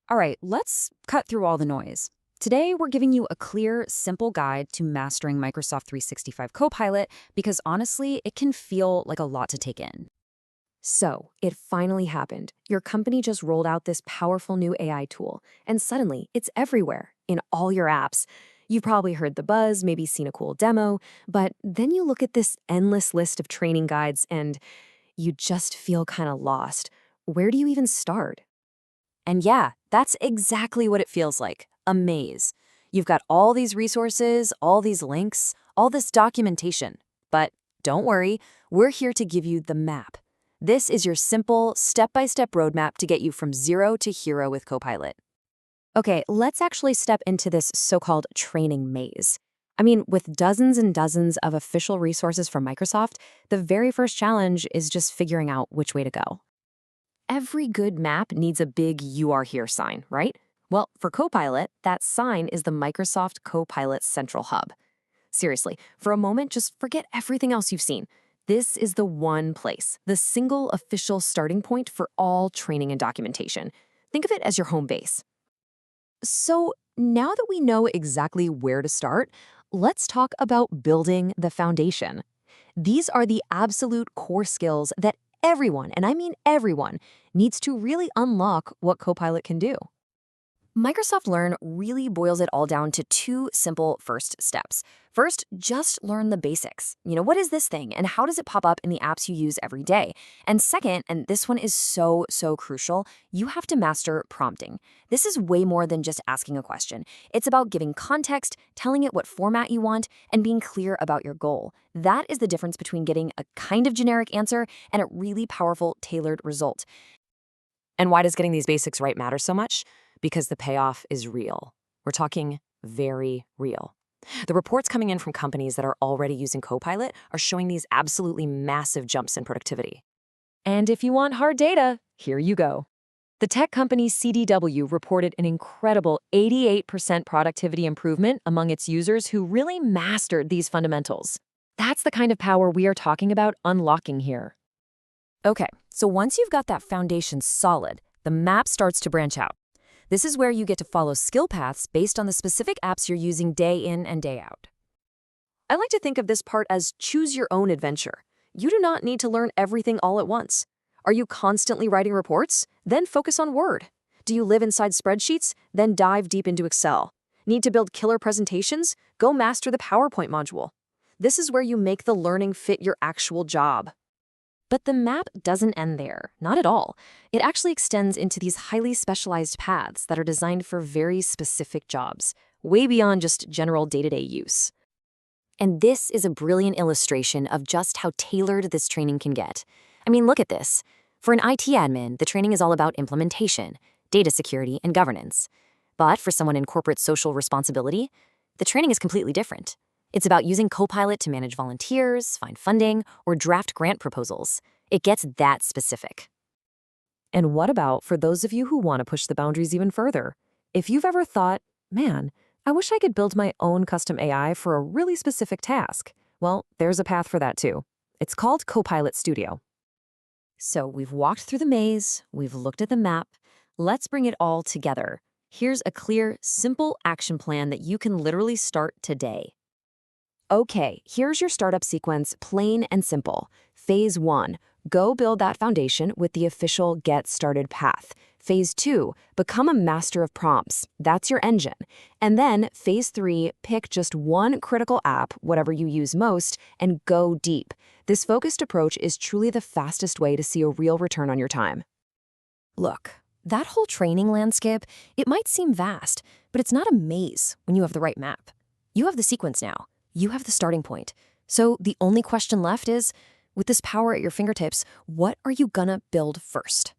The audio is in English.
All right, let's cut through all the noise. Today, we're giving you a clear, simple guide to mastering Microsoft 365 Copilot because honestly, it can feel like a lot to take in. So, it finally happened. Your company just rolled out this powerful new AI tool, and suddenly it's everywhere, in all your apps. You've probably heard the buzz, maybe seen a cool demo, but then you look at this endless list of training guides and you just feel kind of lost. Where do you even start? And yeah, that's exactly what it feels like, a maze. You've got all these resources, all these links, all this documentation. But don't worry, we're here to give you the map. This is your simple, step-by-step roadmap to get you from zero to hero with Copilot. Okay, let's actually step into this so-called training maze. I mean, with dozens and dozens of official resources from Microsoft, the very first challenge is just figuring out which way to go. Every good map needs a big "You Are Here" sign, right? Well, for Copilot, that sign is the Microsoft Copilot Central Hub. Seriously, for a moment, just forget everything else you've seen. This is the one place, the single official starting point for all training and documentation. Think of it as your home base. So now that we know exactly where to start, let's talk about building the foundation. These are the absolute core skills that everyone, and I mean everyone, needs to really unlock what Copilot can do. Microsoft Learn really boils it all down to two simple first steps. First, just learn the basics. What is this thing and how does it pop up in the apps you use every day? And second, and this one is so crucial, you have to master prompting. This is way more than just asking a question. It's about giving context, telling it what format you want, and being clear about your goal. That is the difference between getting a kind of generic answer and a really powerful, tailored result. And why does getting these basics right matter so much? Because the payoff is real. We're talking very real. The reports coming in from companies that are already using Copilot are showing these absolutely massive jumps in productivity. And if you want hard data, here you go. The tech company CDW reported an incredible 88% productivity improvement among its users who really mastered these fundamentals. That's the kind of power we are talking about unlocking here. Okay, so once you've got that foundation solid, the map starts to branch out. This is where you get to follow skill paths based on the specific apps you're using day in and day out. I like to think of this part as choose your own adventure. You do not need to learn everything all at once. Are you constantly writing reports? Then focus on Word. Do you live inside spreadsheets? Then dive deep into Excel. Need to build killer presentations? Go master the PowerPoint module. This is where you make the learning fit your actual job. But the map doesn't end there, not at all. It actually extends into these highly specialized paths that are designed for very specific jobs, way beyond just general day-to-day use. And this is a brilliant illustration of just how tailored this training can get. I mean, look at this. For an IT admin, the training is all about implementation, data security, and governance. But for someone in corporate social responsibility, the training is completely different. It's about using Copilot to manage volunteers, find funding, or draft grant proposals. It gets that specific. And what about for those of you who want to push the boundaries even further? If you've ever thought, man, I wish I could build my own custom AI for a really specific task, well, there's a path for that too. It's called Copilot Studio. So we've walked through the maze, we've looked at the map. Let's bring it all together. Here's a clear, simple action plan that you can literally start today. Okay, here's your startup sequence, plain and simple. Phase 1, go build that foundation with the official Get Started path. Phase 2, become a master of prompts. That's your engine. And then Phase 3, pick just one critical app, whatever you use most, and go deep. This focused approach is truly the fastest way to see a real return on your time. Look, that whole training landscape, it might seem vast, but it's not a maze when you have the right map. You have the sequence now. You have the starting point. So the only question left is, with this power at your fingertips, what are you gonna build first?